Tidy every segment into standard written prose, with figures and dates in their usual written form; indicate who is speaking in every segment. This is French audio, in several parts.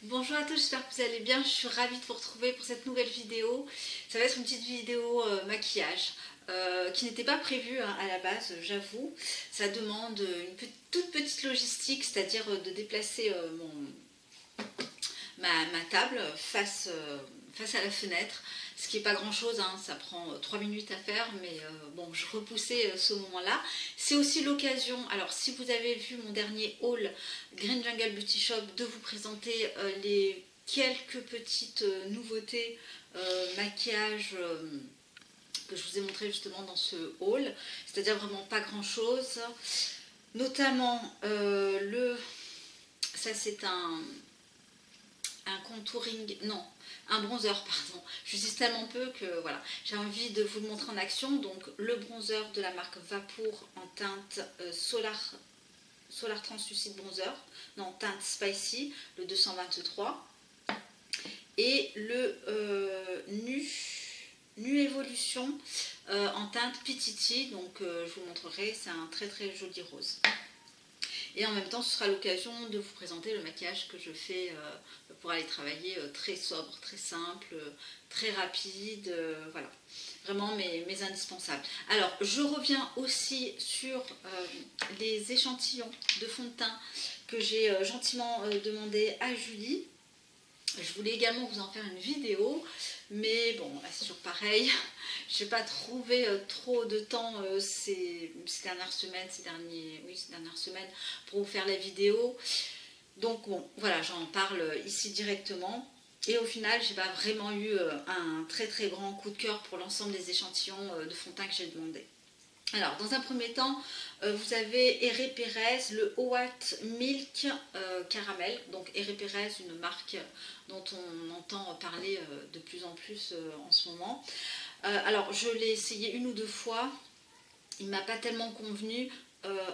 Speaker 1: Bonjour à tous, j'espère que vous allez bien. Je suis ravie de vous retrouver pour cette nouvelle vidéo. Ça va être une petite vidéo maquillage qui n'était pas prévue à la base, j'avoue. Ça demande une toute petite logistique, c'est-à-dire de déplacer ma table face à la fenêtre, ce qui n'est pas grand chose, hein, ça prend 3 minutes à faire, mais bon, je repoussais ce moment-là. C'est aussi l'occasion, alors si vous avez vu mon dernier haul Green Jungle Beauty Shop, de vous présenter les quelques petites nouveautés maquillage que je vous ai montré justement dans ce haul, c'est-à-dire vraiment pas grand chose, notamment ça c'est un contouring, non, un bronzer, pardon. J'utilise tellement peu que voilà, j'ai envie de vous le montrer en action. Donc le bronzer de la marque Vapour en teinte Solar Translucide Bronzer, non, teinte Spicy, le 223. Et le Nu Evolution en teinte Pititi, donc je vous montrerai, c'est un très très joli rose. Et en même temps, ce sera l'occasion de vous présenter le maquillage que je fais pour aller travailler très sobre, très simple, très rapide, voilà. Vraiment mes indispensables. Alors, je reviens aussi sur les échantillons de fond de teint que j'ai gentiment demandé à Julie. Je voulais également vous en faire une vidéo, mais bon, c'est toujours pareil. Je n'ai pas trouvé trop de temps ces dernières semaines, ces dernières semaines pour vous faire la vidéo. Donc bon, voilà, j'en parle ici directement. Et au final, j'ai pas vraiment eu un très très grand coup de cœur pour l'ensemble des échantillons de fond de teint que j'ai demandé. Alors, dans un premier temps, vous avez Herré Pérez, le White Milk Caramel. Donc, Herré Pérez, une marque dont on entend parler de plus en plus en ce moment. Alors, je l'ai essayé une ou deux fois. Il ne m'a pas tellement convenu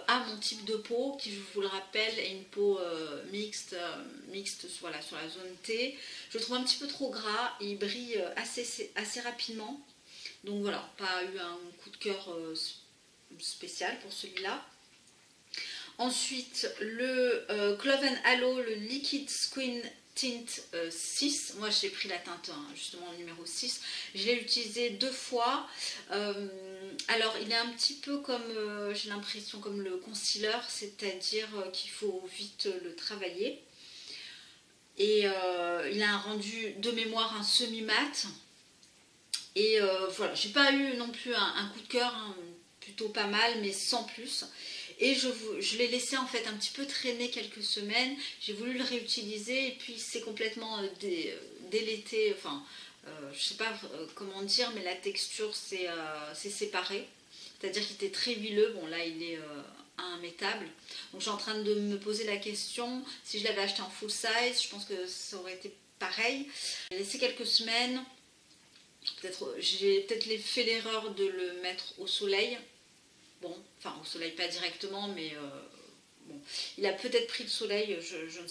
Speaker 1: à mon type de peau, qui, je vous le rappelle, est une peau mixte voilà, sur la zone T. Je le trouve un petit peu trop gras. Il brille assez rapidement. Donc, voilà, pas eu un coup de cœur spécial pour celui-là. Ensuite, le Clove & Halo, le Liquid Skin Tint 6. Moi, j'ai pris la teinte, justement, le numéro 6. Je l'ai utilisé 2 fois. Alors, il est un petit peu comme, j'ai l'impression, comme le concealer, c'est-à-dire qu'il faut vite le travailler. Et il a un rendu de mémoire, un semi-mat. Et voilà, j'ai pas eu non plus un coup de cœur, hein, plutôt pas mal, mais sans plus. Et je l'ai laissé en fait un petit peu traîner quelques semaines. J'ai voulu le réutiliser et puis c'est complètement délété. Enfin, je sais pas comment dire, mais la texture c'est séparé. C'est-à-dire qu'il était très huileux. Bon, là il est immétable. Donc je suis en train de me poser la question, si je l'avais acheté en full size, je pense que ça aurait été pareil. J'ai laissé quelques semaines. J'ai peut-être fait l'erreur de le mettre au soleil. Bon, enfin au soleil pas directement, mais bon, il a peut-être pris le soleil, je ne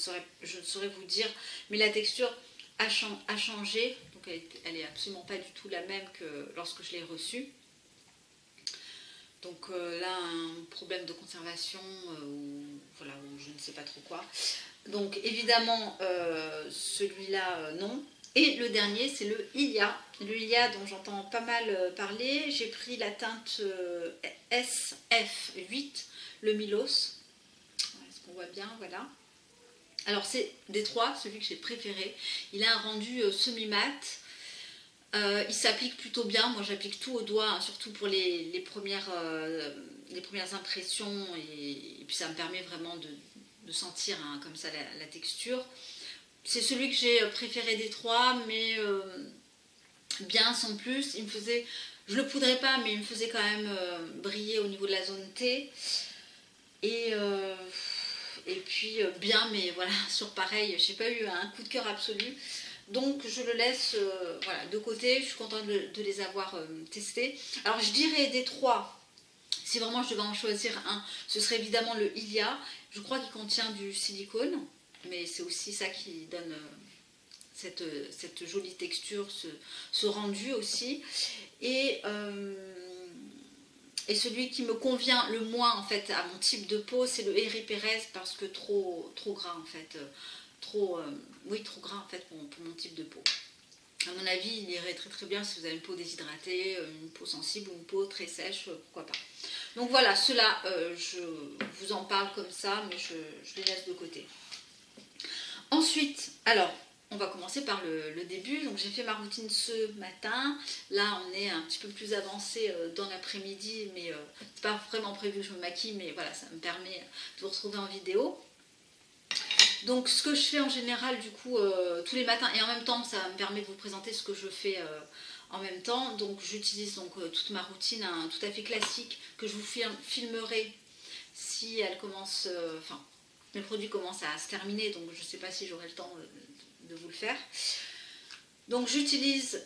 Speaker 1: saurais vous dire, mais la texture a changé, donc elle est absolument pas du tout la même que lorsque je l'ai reçue. Donc là, un problème de conservation, ou voilà, ou je ne sais pas trop quoi. Donc évidemment, celui-là, non. Et le dernier, c'est le Ilia. Le Ilia dont j'entends pas mal parler. J'ai pris la teinte SF8, le Milos. Est-ce qu'on voit bien? Voilà. Alors c'est des trois, celui que j'ai préféré. Il a un rendu semi-mat. Il s'applique plutôt bien. Moi j'applique tout au doigt, hein, surtout pour les premières impressions. Et puis ça me permet vraiment de sentir, hein, comme ça la texture. C'est celui que j'ai préféré des trois, mais bien sans plus. Il me faisait, je le poudrais pas, mais il me faisait quand même briller au niveau de la zone T. Et puis bien, mais voilà, sur pareil, j'ai pas eu un coup de cœur absolu. Donc je le laisse voilà, de côté. Je suis contente de les avoir testés. Alors je dirais des trois, si vraiment je devais en choisir un, ce serait évidemment le Ilia. Je crois qu'il contient du silicone, mais c'est aussi ça qui donne cette jolie texture, ce rendu aussi. Et celui qui me convient le moins en fait à mon type de peau, c'est le Herré Pérez, parce que trop gras en fait. trop, oui, trop gras en fait pour mon type de peau. À mon avis, il irait très très bien si vous avez une peau déshydratée, une peau sensible ou une peau très sèche, pourquoi pas. Donc voilà, ceux-là, je vous en parle comme ça, mais je les laisse de côté. Ensuite, alors, on va commencer par le début. Donc j'ai fait ma routine ce matin. Là, on est un petit peu plus avancé dans l'après-midi, mais c'est pas vraiment prévu que je me maquille, mais voilà, ça me permet de vous retrouver en vidéo. Donc ce que je fais en général du coup tous les matins, et en même temps ça me permet de vous présenter ce que je fais en même temps. Donc j'utilise donc toute ma routine tout à fait classique que je vous filmerai si elle commence, enfin le produit commence à se terminer, donc je ne sais pas si j'aurai le temps de vous le faire. Donc j'utilise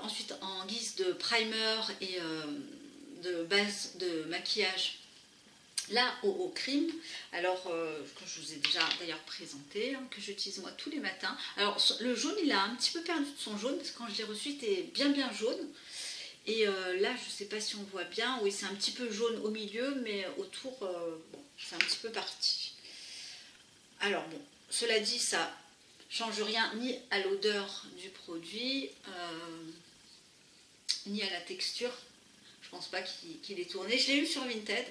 Speaker 1: ensuite en guise de primer et de base de maquillage la OO Cream, alors que je vous ai déjà d'ailleurs présenté, que j'utilise moi tous les matins. Alors le jaune, il a un petit peu perdu de son jaune, parce que quand je l'ai reçu, il était bien jaune. Et là, je ne sais pas si on voit bien, oui, c'est un petit peu jaune au milieu, mais autour, bon, c'est un petit peu parti. Alors bon, cela dit, ça change rien ni à l'odeur du produit, ni à la texture. Je pense pas qu'il est tourné. Je l'ai eu sur Vinted,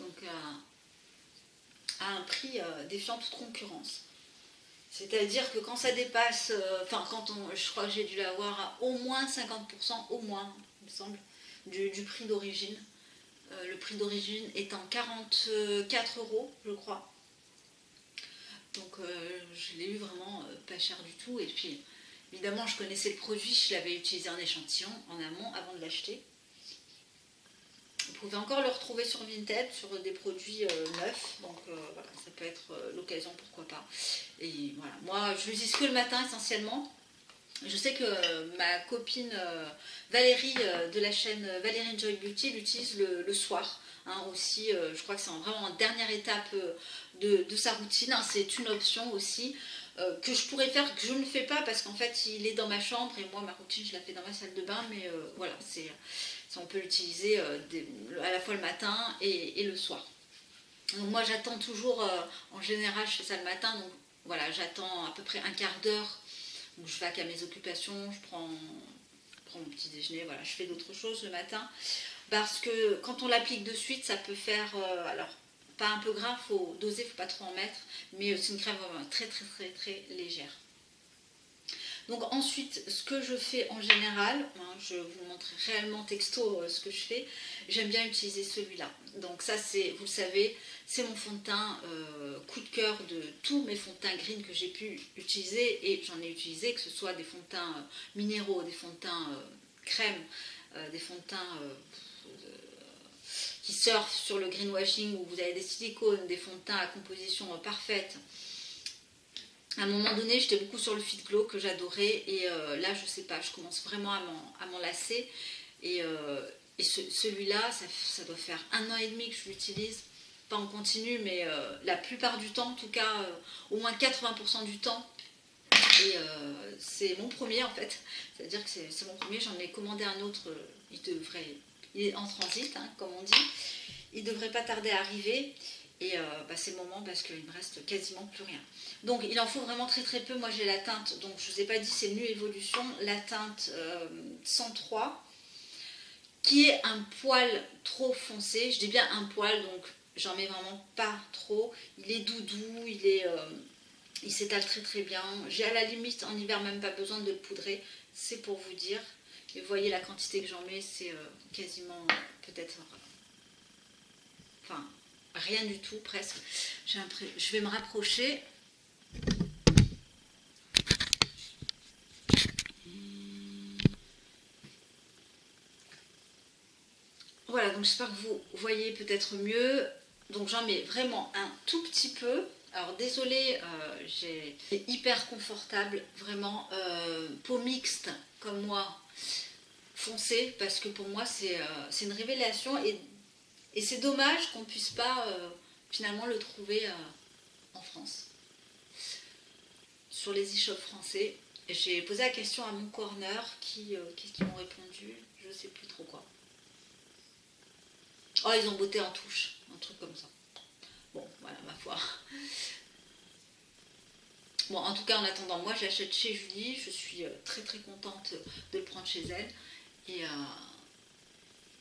Speaker 1: donc à un prix défiant toute concurrence. C'est-à-dire que quand ça dépasse, enfin je crois que j'ai dû l'avoir à au moins 50%, au moins, il me semble, du prix d'origine. Le prix d'origine étant 44 €, je crois. Donc je l'ai eu vraiment pas cher du tout. Et puis évidemment, je connaissais le produit, je l'avais utilisé en échantillon en amont avant de l'acheter. Vous pouvez encore le retrouver sur Vinted, sur des produits neufs, donc voilà, ça peut être l'occasion, pourquoi pas. Et voilà, moi je l'utilise que le matin essentiellement. Je sais que ma copine Valérie de la chaîne Valérie Enjoy Beauty l'utilise le soir. Hein, aussi, je crois que c'est vraiment en dernière étape de sa routine. Hein, c'est une option aussi que je pourrais faire, que je ne fais pas parce qu'en fait il est dans ma chambre et moi ma routine je la fais dans ma salle de bain, mais voilà, on peut l'utiliser à la fois le matin et le soir. Donc moi j'attends toujours, en général je fais ça le matin, donc voilà, j'attends à peu près un quart d'heure où je vais à mes occupations, je prends mon petit déjeuner, voilà, je fais d'autres choses le matin, parce que quand on l'applique de suite, ça peut faire, alors pas un peu gras, faut doser, faut pas trop en mettre, mais c'est une crème vraiment très légère. Donc ensuite, ce que je fais en général, hein, je vous montre réellement texto ce que je fais, j'aime bien utiliser celui-là. Donc ça, c'est, vous le savez, c'est mon fond de teint coup de cœur de tous mes fonds de teint green que j'ai pu utiliser, et j'en ai utilisé, que ce soit des fonds de teint minéraux, des fonds de teint crème, des fonds de teint qui surfent sur le greenwashing, où vous avez des silicones, des fonds de teint à composition parfaite. À un moment donné, j'étais beaucoup sur le Fit Glow que j'adorais, et là, je sais pas, je commence vraiment à m'en lasser. Et celui-là, ça doit faire 1 an et demi que je l'utilise, pas en continu, mais la plupart du temps, en tout cas, au moins 80% du temps. Et c'est mon premier en fait, c'est-à-dire que c'est mon premier, j'en ai commandé un autre, il est en transit, hein, comme on dit, il devrait pas tarder à arriver. Et c'est le moment parce qu'il me reste quasiment plus rien. Donc il en faut vraiment très peu. Moi j'ai la teinte, donc je vous ai pas dit, c'est Nu Evolution, la teinte 103, qui est un poil trop foncé. Je dis bien un poil, donc j'en mets vraiment pas trop. Il est doudou, il s'étale très bien. J'ai à la limite en hiver même pas besoin de le poudrer, c'est pour vous dire. Et vous voyez la quantité que j'en mets, c'est quasiment peut-être... Enfin... rien du tout presque. Je vais me rapprocher. Voilà, donc j'espère que vous voyez peut-être mieux. Donc j'en mets vraiment un tout petit peu. Alors désolée, c'est hyper confortable, vraiment. Peau mixte comme moi, foncée, parce que pour moi c'est une révélation, et c'est dommage qu'on ne puisse pas finalement le trouver en France, sur les e-shops français. J'ai posé la question à mon corner, qu'est-ce qu'ils m'ont répondu, je sais plus trop quoi. Oh, ils ont botté en touche, un truc comme ça. Bon, voilà, ma foi. Bon, en tout cas, en attendant, moi j'achète chez Julie, je suis très très contente de le prendre chez elle. Et,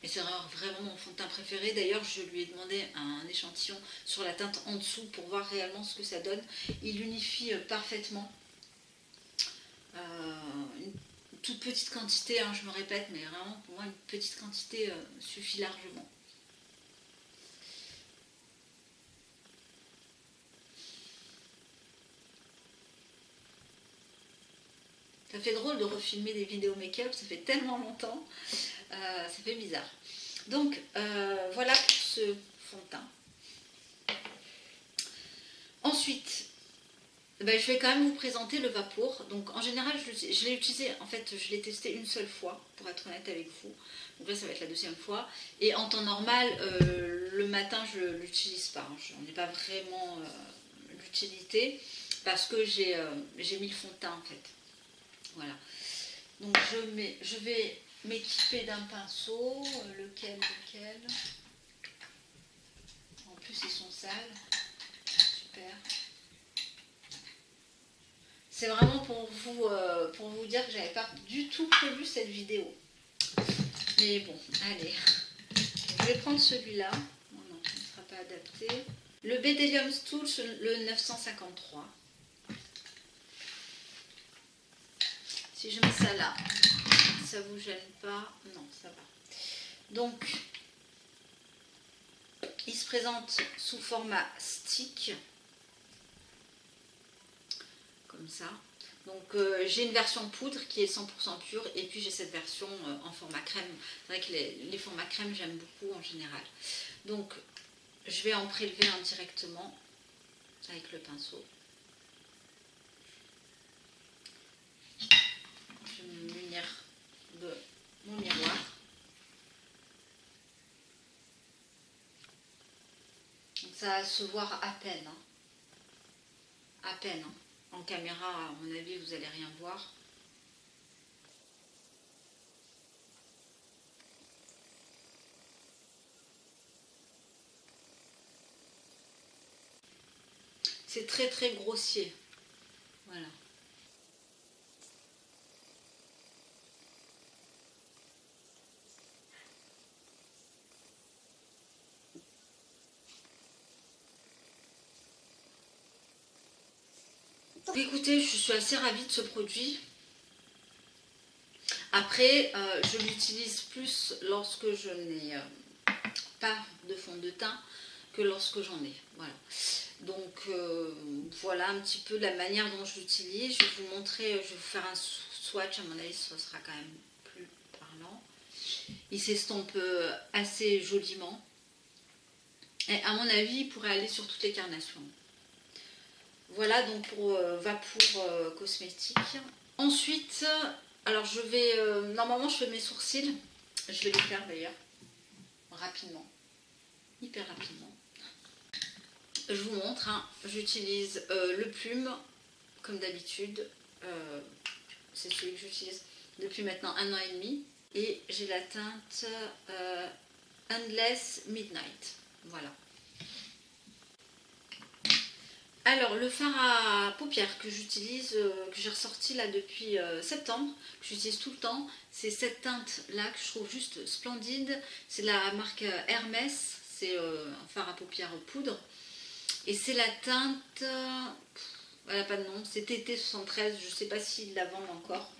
Speaker 1: c'est vraiment mon fond de teint préféré. D'ailleurs, je lui ai demandé un échantillon sur la teinte en dessous pour voir réellement ce que ça donne. Il unifie parfaitement. Une toute petite quantité, hein, je me répète, mais vraiment pour moi une petite quantité suffit largement. Ça fait drôle de refilmer des vidéos make-up, ça fait tellement longtemps, ça fait bizarre. Donc voilà pour ce fond de teint. Ensuite, ben, je vais quand même vous présenter le Vapour. Donc en général, je l'ai utilisé, en fait, je l'ai testé une seule fois, pour être honnête avec vous. Donc là, ça va être la deuxième fois. Et en temps normal, le matin, je ne l'utilise pas. Je n'en ai pas vraiment l'utilité parce que j'ai mis le fond de teint, en fait. Voilà. Donc je vais m'équiper d'un pinceau. Lequel En plus, ils sont sales. Super. C'est vraiment pour vous dire que j'avais pas du tout prévu cette vidéo. Mais bon, allez. Je vais prendre celui-là. Oh non, il ne sera pas adapté. Le Bedelium Stools, le 953. Si je mets ça là, ça vous gêne pas? Non, ça va. Donc, il se présente sous format stick. Comme ça. Donc j'ai une version poudre qui est 100% pure et puis j'ai cette version en format crème. C'est vrai que les formats crème j'aime beaucoup en général. Donc je vais en prélever un directement avec le pinceau. Je vais me munir de mon miroir. Donc, ça va se voir à peine. Hein. À peine. Hein. En caméra, à mon avis, vous n'allez rien voir. C'est très très grossier. Voilà. Écoutez, je suis assez ravie de ce produit. Après, je l'utilise plus lorsque je n'ai pas de fond de teint que lorsque j'en ai. Voilà. Donc voilà un petit peu la manière dont je l'utilise. Je vais vous montrer, je vais vous faire un swatch, à mon avis ce sera quand même plus parlant. Il s'estompe assez joliment. Et à mon avis, il pourrait aller sur toutes les carnations. Voilà donc pour Vapour cosmétique. Ensuite, alors je vais, normalement je fais mes sourcils. Je vais les faire d'ailleurs, rapidement, hyper rapidement. Je vous montre, hein, j'utilise le plume, comme d'habitude. C'est celui que j'utilise depuis maintenant 1 an et demi. Et j'ai la teinte Endless Midnight. Voilà. Alors, le fard à paupières que j'utilise, que j'ai ressorti là depuis septembre, que j'utilise tout le temps, c'est cette teinte-là que je trouve juste splendide. C'est la marque Hermès, c'est un fard à paupières poudre. Et c'est la teinte, elle n'a pas de nom, c'est TT73, je ne sais pas s'ils la vendent encore,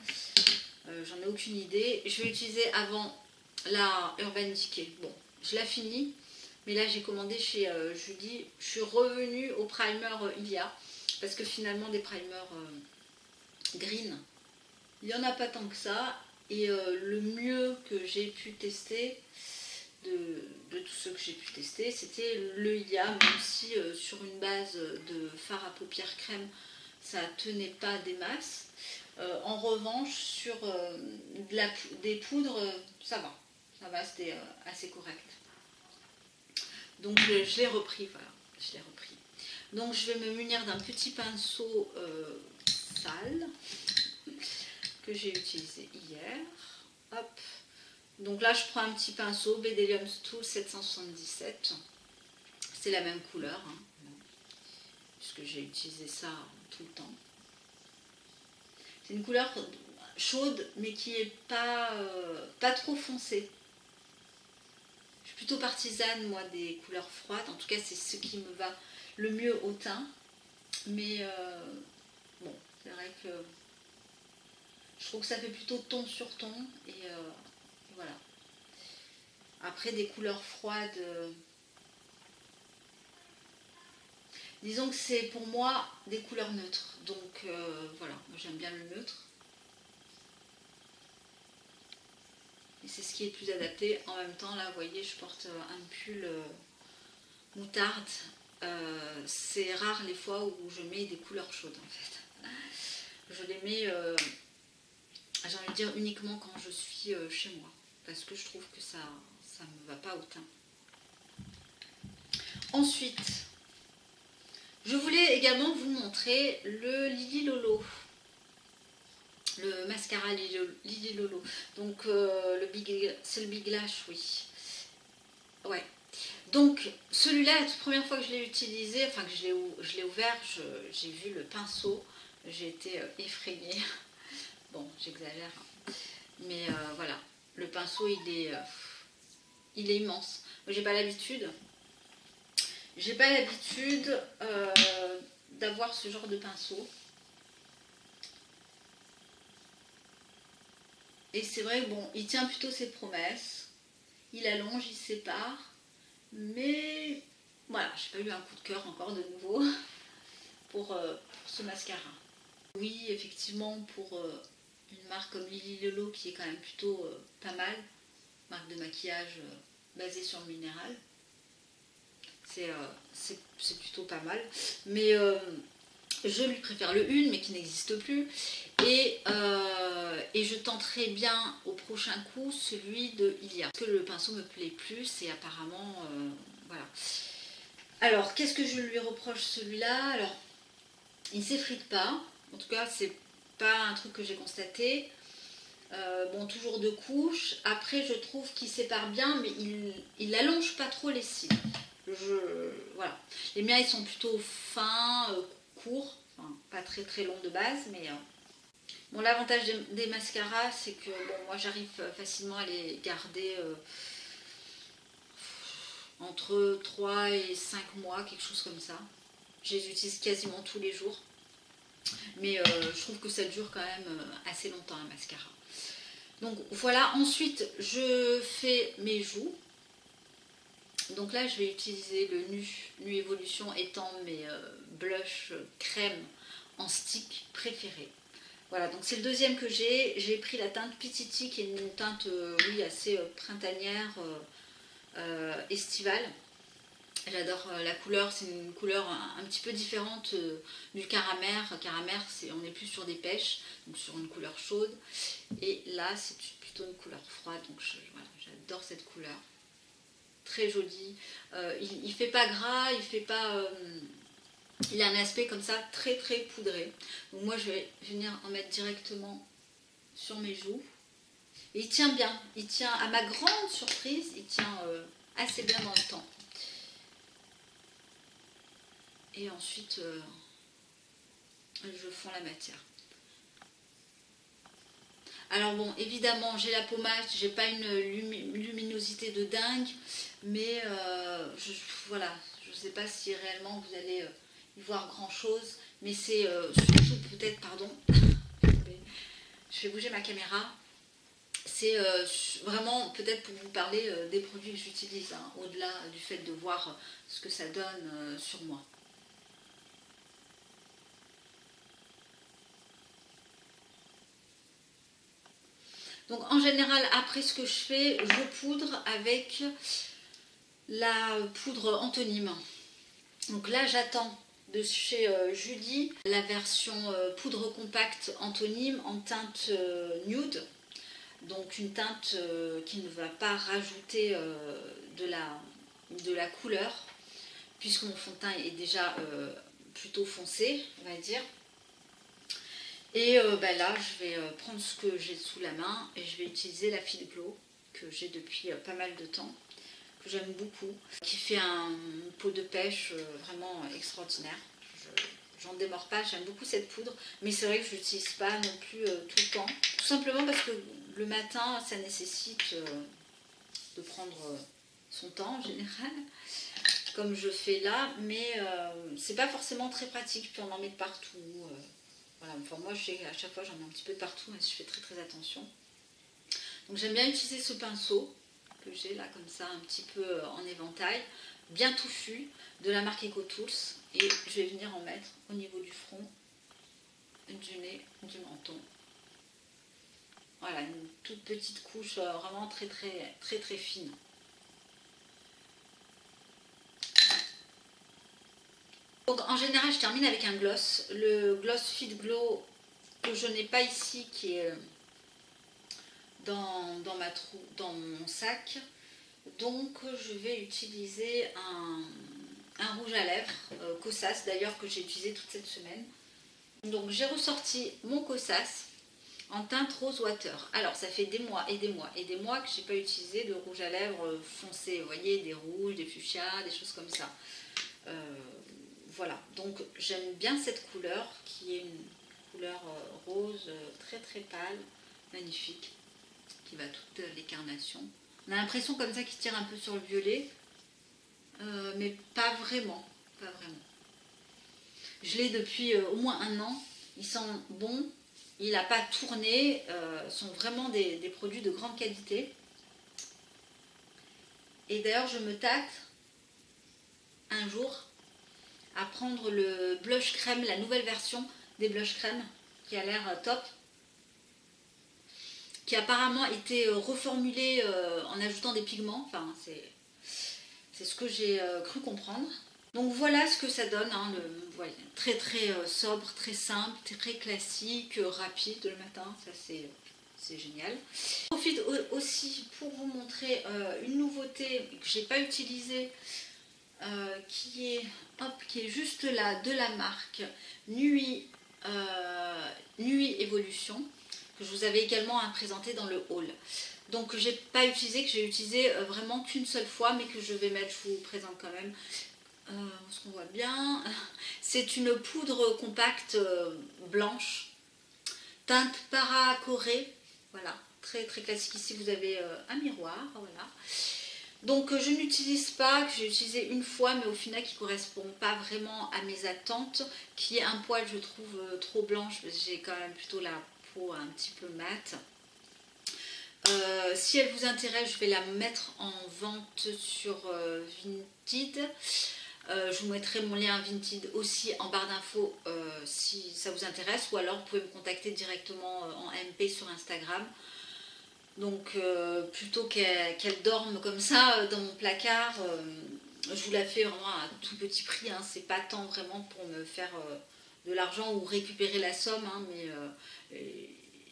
Speaker 1: j'en ai aucune idée. Je vais utiliser avant la Urban Decay. Bon, je la finis. Mais là, j'ai commandé chez Julie. Je suis revenue au primer Ilia. Parce que finalement, des primers green, il n'y en a pas tant que ça. Et le mieux que j'ai pu tester, de tous ceux que j'ai pu tester, c'était le Ilia. Même si sur une base de fard à paupières crème, ça tenait pas des masses. En revanche, sur des poudres, ça va. Ça va, c'était assez correct. Donc je l'ai repris, voilà, je l'ai repris. Donc je vais me munir d'un petit pinceau sale que j'ai utilisé hier. Hop. Donc là je prends un petit pinceau Bedelium Stools 777. C'est la même couleur, hein, puisque j'ai utilisé ça tout le temps. C'est une couleur chaude, mais qui est pas trop foncée. Je suis plutôt partisane, moi, des couleurs froides. En tout cas, c'est ce qui me va le mieux au teint. Mais bon, c'est vrai que je trouve que ça fait plutôt ton sur ton. Et voilà. Après, des couleurs froides... disons que c'est pour moi des couleurs neutres. Donc voilà, moi j'aime bien le neutre. Et c'est ce qui est le plus adapté. En même temps, là, vous voyez, je porte un pull moutarde. C'est rare les fois où je mets des couleurs chaudes en fait. Je les mets, j'ai envie de dire, uniquement quand je suis chez moi. Parce que je trouve que ça ne me va pas au teint. Ensuite, je voulais également vous montrer le Lily Lolo. Le mascara Lily Lolo. Donc c'est le Big Lash, oui. Ouais. Donc celui-là, la toute première fois que je l'ai utilisé, enfin que je l'ai ouvert, j'ai vu le pinceau. J'ai été effrayée. Bon, j'exagère. Mais voilà. Le pinceau, il est immense. J'ai pas l'habitude. J'ai pas l'habitude d'avoir ce genre de pinceau. Et c'est vrai que bon, il tient plutôt ses promesses. Il allonge, il sépare. Mais voilà, j'ai pas eu un coup de cœur encore de nouveau pour ce mascara. Oui, effectivement, pour une marque comme Lily Lolo qui est quand même plutôt pas mal. Marque de maquillage basée sur le minéral. C'est plutôt pas mal. Mais je lui préfère le Une, mais qui n'existe plus. Et je tenterai bien au prochain coup celui de Ilia. Parce que le pinceau me plaît plus et apparemment, voilà. Alors, qu'est-ce que je lui reproche celui-là? Alors, il ne s'effrite pas. En tout cas, c'est pas un truc que j'ai constaté. Bon, toujours deux couches. Après, je trouve qu'il sépare bien, mais il allonge pas trop les cils. Voilà. Les miens, ils sont plutôt fins, courts. Enfin, pas très très longs de base, mais... Bon, l'avantage des mascaras, c'est que bon, moi, j'arrive facilement à les garder entre 3 et 5 mois, quelque chose comme ça. Je les utilise quasiment tous les jours. Mais je trouve que ça dure quand même assez longtemps, un mascara. Donc voilà, ensuite je fais mes joues. Donc là je vais utiliser le Nu Evolution étant mes blushs crème en stick préférés. Voilà, donc c'est le deuxième que j'ai. J'ai pris la teinte Pititi qui est une teinte oui, assez printanière, estivale. J'adore la couleur, c'est une couleur un petit peu différente du Caramère. Caramère, on est plus sur des pêches, donc sur une couleur chaude. Et là, c'est plutôt une couleur froide, donc voilà, j'adore cette couleur. Très jolie. Il fait pas gras, il a un aspect comme ça très très poudré. Donc moi, je vais venir en mettre directement sur mes joues. Et il tient bien. Il tient, à ma grande surprise, il tient assez bien dans le temps. Et ensuite, je fonds la matière. Alors bon, évidemment, j'ai la pommade, j'ai pas une luminosité de dingue, mais voilà, je sais pas si réellement vous allez y voir grand chose, mais c'est surtout peut-être, pardon, je vais bouger ma caméra, c'est vraiment peut-être pour vous parler des produits que j'utilise, hein, au-delà du fait de voir ce que ça donne sur moi. Donc en général, après ce que je fais, je poudre avec la poudre Antonyme. Donc là, j'attends de chez Julie la version poudre compacte Antonyme en teinte nude. Donc une teinte qui ne va pas rajouter de la couleur, puisque mon fond de teint est déjà plutôt foncé, on va dire. Et là, je vais prendre ce que j'ai sous la main et je vais utiliser la Fil Glow que j'ai depuis pas mal de temps, que j'aime beaucoup, qui fait une peau de pêche vraiment extraordinaire. j'en démords pas, j'aime beaucoup cette poudre, mais c'est vrai que je l'utilise pas non plus tout le temps. Tout simplement parce que le matin, ça nécessite de prendre son temps en général, comme je fais là, mais c'est pas forcément très pratique, puis on en met de partout. Voilà, enfin moi à chaque fois j'en mets un petit peu de partout, mais je fais très très attention. Donc j'aime bien utiliser ce pinceau que j'ai là comme ça, un petit peu en éventail, bien touffu, de la marque EcoTools, et je vais venir en mettre au niveau du front, du nez, du menton. Voilà, une toute petite couche vraiment très très très très fine. Donc en général je termine avec un gloss, le Gloss Fit Glow que je n'ai pas ici, qui est dans mon sac. Donc je vais utiliser un rouge à lèvres, Kosas d'ailleurs, que j'ai utilisé toute cette semaine. Donc j'ai ressorti mon Kosas en teinte Rose Water. Alors ça fait des mois et des mois et des mois que je n'ai pas utilisé de rouge à lèvres foncé. Vous voyez, des rouges, des fuchsias, des choses comme ça. Voilà, donc j'aime bien cette couleur qui est une couleur rose très très pâle, magnifique, qui va toute les carnations. On a l'impression comme ça qu'il tire un peu sur le violet, mais pas vraiment, pas vraiment. Je l'ai depuis au moins 1 an, il sent bon, il n'a pas tourné, ce sont vraiment des produits de grande qualité. Et d'ailleurs je me tâte un jour à prendre le blush crème, la nouvelle version des blush crème, qui a l'air top, qui a apparemment été reformulé en ajoutant des pigments, enfin c'est ce que j'ai cru comprendre. Donc voilà ce que ça donne, hein, voilà, très très sobre, très simple, très classique, rapide le matin, ça c'est génial. Je profite aussi pour vous montrer une nouveauté que j'ai pas utilisée, qui est juste là, de la marque Nuit Evolution, que je vous avais également présenté dans le haul. Donc j'ai pas utilisé, que j'ai utilisé vraiment qu'une seule fois, mais que je vais mettre, je vous présente quand même, ce qu'on voit bien. C'est une poudre compacte blanche, teinte Paracoré, voilà, très très classique. Ici vous avez un miroir, voilà. Donc je n'utilise pas, que j'ai utilisé une fois, mais au final qui ne correspond pas vraiment à mes attentes, qui est un poil, je trouve, trop blanche, parce que j'ai quand même plutôt la peau un petit peu mate. Si elle vous intéresse, je vais la mettre en vente sur Vinted. Je vous mettrai mon lien Vinted aussi en barre d'infos si ça vous intéresse, ou alors vous pouvez me contacter directement en MP sur Instagram. Donc plutôt qu'elle dorme comme ça dans mon placard, je vous la fais vraiment à tout petit prix, hein. C'est pas tant vraiment pour me faire de l'argent ou récupérer la somme, hein,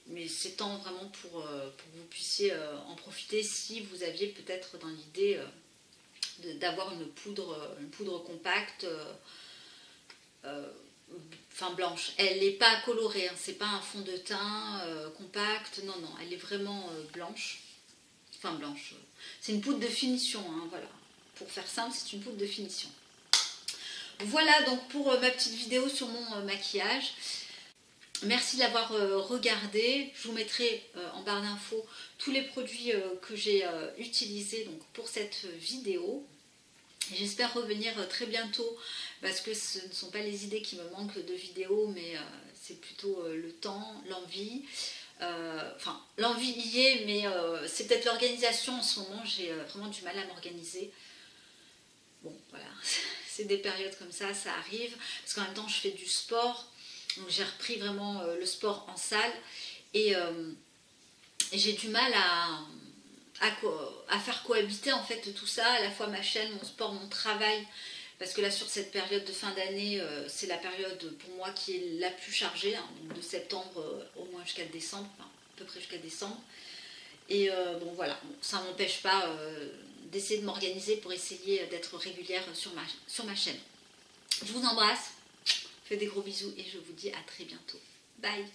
Speaker 1: mais c'est tant vraiment pour que vous puissiez en profiter si vous aviez peut-être dans l'idée d'avoir une poudre compacte, enfin blanche. Elle n'est pas colorée, hein, c'est pas un fond de teint compact, non, non, elle est vraiment blanche. Enfin blanche, c'est une poudre de finition, hein, voilà. Pour faire simple, c'est une poudre de finition. Voilà donc pour ma petite vidéo sur mon maquillage. Merci d'avoir regardé. Je vous mettrai en barre d'infos tous les produits que j'ai utilisés donc, pour cette vidéo. J'espère revenir très bientôt, parce que ce ne sont pas les idées qui me manquent de vidéos, mais c'est plutôt le temps, l'envie. Enfin, l'envie y est, mais c'est peut-être l'organisation en ce moment. J'ai vraiment du mal à m'organiser. Bon, voilà, c'est des périodes comme ça arrive. Parce qu'en même temps, je fais du sport. Donc j'ai repris vraiment le sport en salle. Et j'ai du mal à faire cohabiter en fait tout ça, à la fois ma chaîne, mon sport, mon travail, parce que là sur cette période de fin d'année, c'est la période pour moi qui est la plus chargée, hein, donc de septembre au moins jusqu'à décembre, enfin, à peu près jusqu'à décembre. Et bon voilà, ça ne m'empêche pas d'essayer de m'organiser pour essayer d'être régulière sur ma chaîne. Je vous embrasse, je vous fais des gros bisous et je vous dis à très bientôt. Bye!